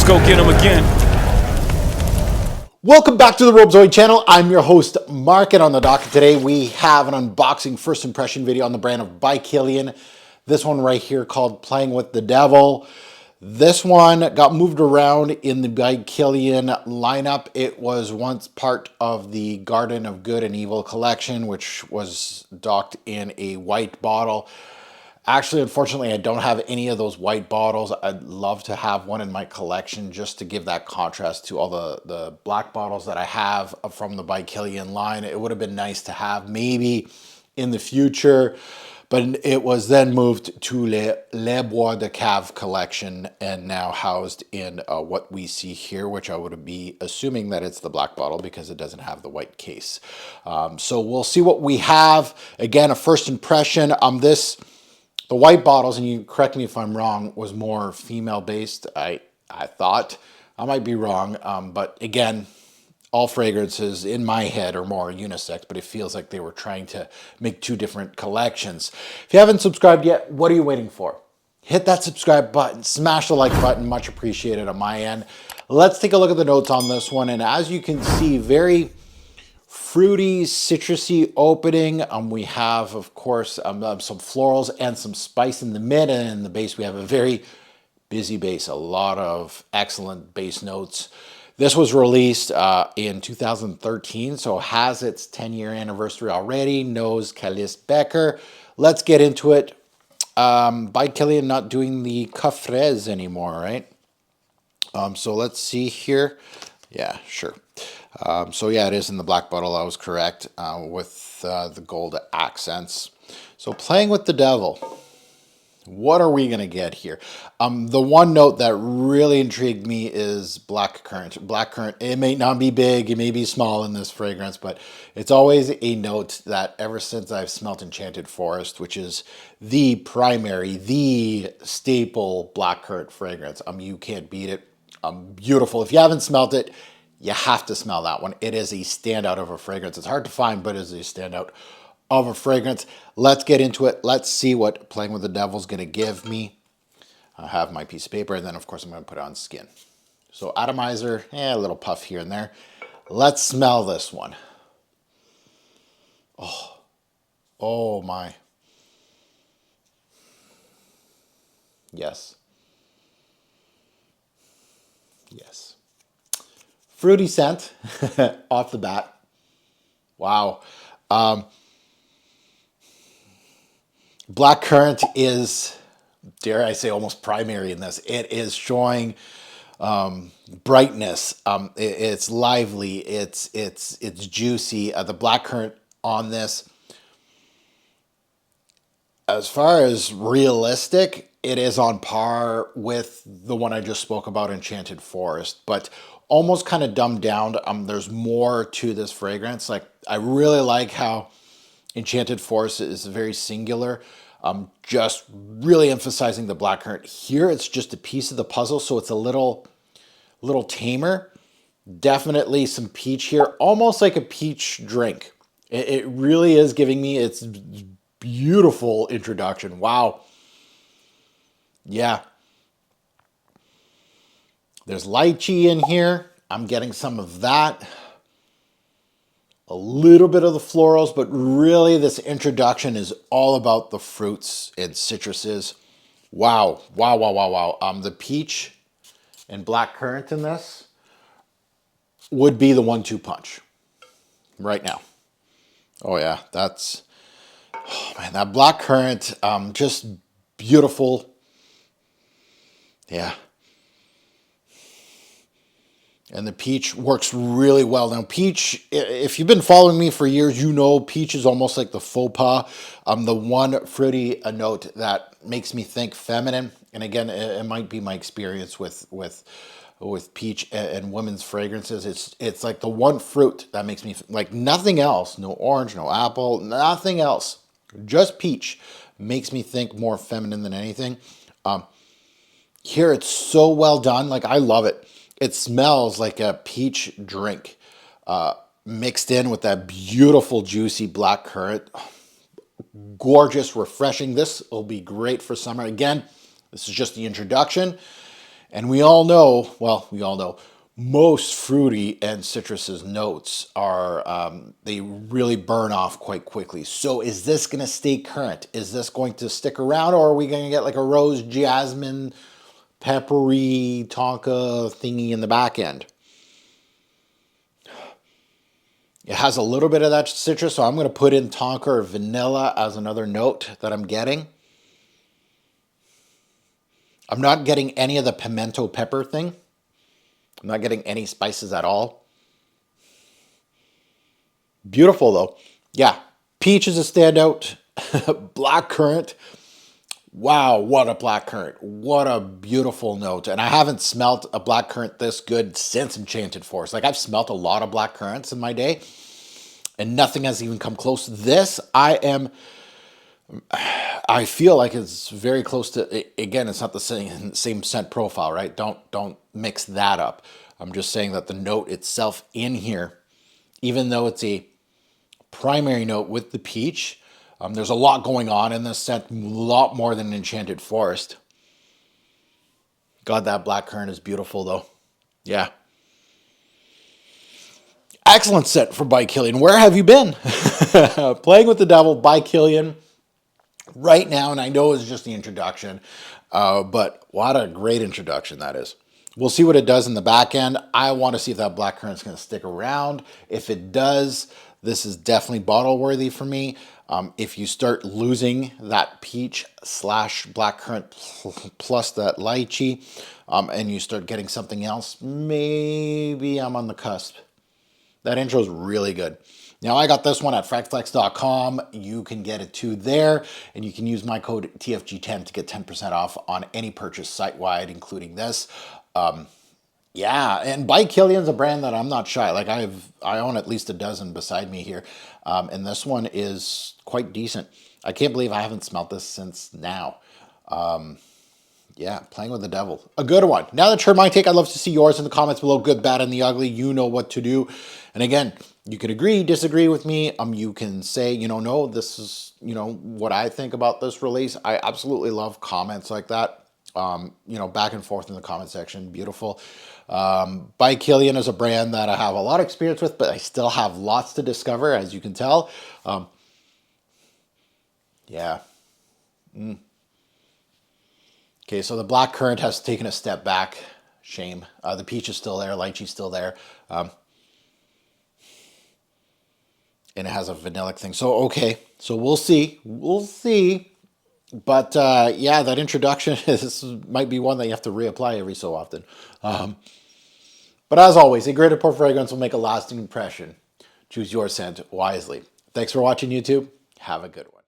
go get them again. Welcome back to the Robezoid channel. I'm your host, Mark, and on the docket today we have an unboxing first impression video on the brand of by Kilian. This one right here called Playing with the Devil. This one got moved around in the by Kilian lineup. It was once part of the Garden of Good and Evil collection, which was docked in a white bottle. Actually, unfortunately, I don't have any of those white bottles. I'd love to have one in my collection just to give that contrast to all the black bottles that I have from the by Kilian line. It would have been nice to have maybe in the future, but it was then moved to Les Bois de Cave collection and now housed in what we see here, which I would be assuming that it's the black bottle because it doesn't have the white case. So we'll see what we have. Again, a first impression on this. The white bottles, and you correct me if I'm wrong, was more female based. I thought. I might be wrong, but again, all fragrances in my head are more unisex, but it feels like they were trying to make two different collections. If you haven't subscribed yet, what are you waiting for? Hit that subscribe button, smash the like button, much appreciated on my end. Let's take a look at the notes on this one, and as you can see, very fruity, citrusy opening. We have, of course, some florals and some spice in the mid, and in the base we have a very busy base, a lot of excellent base notes. This was released in 2013, so has its 10-year anniversary already. Knows Calice Becker. Let's get into it. By Kilian not doing the coffres anymore, right? So let's see here. Yeah, sure. So yeah, it is in the black bottle. I was correct with the gold accents. So Playing with the Devil. What are we going to get here? The one note that really intrigued me is black currant. Black currant, it may not be big, it may be small in this fragrance, but it's always a note that ever since I've smelt Enchanted Forest, which is the primary, the staple black currant fragrance. You can't beat it. Beautiful. If you haven't smelt it, you have to smell that one. It is a standout of a fragrance. It's hard to find, but it is a standout of a fragrance. Let's get into it. Let's see what Playing with the Devil is going to give me. I have my piece of paper, and then, of course, I'm going to put it on skin. So atomizer, a little puff here and there. Let's smell this one. Oh my. Yes. Yes. Fruity scent off the bat. Wow. Black currant is, dare I say, almost primary in this. It is showing brightness. It's lively. It's juicy. The black currant on this, as far as realistic, it is on par with the one I just spoke about, Enchanted Forest, but almost kind of dumbed down. There's more to this fragrance. Like, I really like how Enchanted Forest is very singular. Just really emphasizing the black currant. Here, it's just a piece of the puzzle, so it's a little tamer. Definitely some peach here, almost like a peach drink. It really is giving me its beautiful introduction. Wow. Yeah. There's lychee in here. I'm getting some of that. A little bit of the florals, but really this introduction is all about the fruits and citruses. Wow. Wow, wow, wow, wow. The peach and black currant in this would be the 1-2 punch right now. Oh yeah, that's, oh man, that black currant, just beautiful. Yeah. And the peach works really well. Now, peach, if you've been following me for years, you know peach is almost like the faux pas. The one fruity note that makes me think feminine. And again, it might be my experience with peach and women's fragrances. It's like the one fruit that makes me, like nothing else, no orange, no apple, nothing else. Just peach makes me think more feminine than anything. Here, it's so well done. Like, I love it. It smells like a peach drink mixed in with that beautiful, juicy black currant. Gorgeous, refreshing. This will be great for summer. Again, this is just the introduction. And we all know, well, we all know, most fruity and citrus's notes are, they really burn off quite quickly. So is this going to stay current? Is this going to stick around, or are we going to get like a rose, jasmine, peppery, tonka thingy in the back end? It has a little bit of that citrus, so I'm going to put in tonka or vanilla as another note that I'm getting. I'm not getting any of the pimento pepper thing. I'm not getting any spices at all. Beautiful though. Yeah, peach is a standout. Black currant. Wow, what a black currant. What a beautiful note. And I haven't smelt a black currant this good since Enchanted Forest. Like, I've smelt a lot of black currants in my day, and nothing has even come close. This, I feel like it's very close to, again, it's not the same scent profile, right? Don't mix that up. I'm just saying that the note itself in here, even though it's a primary note with the peach, there's a lot going on in this scent, a lot more than Enchanted Forest. God, that black currant is beautiful though. Yeah. Excellent scent for by Kilian. Where have you been? Playing with the Devil by Kilian right now, and I know it's just the introduction, but what a great introduction that is. We'll see what it does in the back end. I want to see if that black currant's going to stick around. If it does, this is definitely bottle worthy for me. If you start losing that peach slash black currant plus that lychee, and you start getting something else, maybe I'm on the cusp. That intro is really good. Now, I got this one at fragflex.com. You can get it too there, and you can use my code TFG10 to get 10% off on any purchase site-wide, including this. Yeah, and by Kilian's a brand that I'm not shy. Like, I own at least a dozen beside me here, and this one is quite decent. I can't believe I haven't smelt this since now. Yeah, Playing with the Devil. A good one. Now that's heard my take, I'd love to see yours in the comments below. Good, bad, and the ugly. You know what to do. And again, you can agree, disagree with me. You can say, no, this is, what I think about this release. I absolutely love comments like that. Back and forth in the comment section. Beautiful. By Kilian is a brand that I have a lot of experience with, but I still have lots to discover, as you can tell. Yeah. Okay, so the black currant has taken a step back. Shame. The peach is still there. Lychee's still there. And it has a vanillic thing. So, okay. So we'll see. We'll see. But, yeah, that introduction this might be one that you have to reapply every so often. But as always, a great pour fragrance will make a lasting impression. Choose your scent wisely. Thanks for watching, YouTube. Have a good one.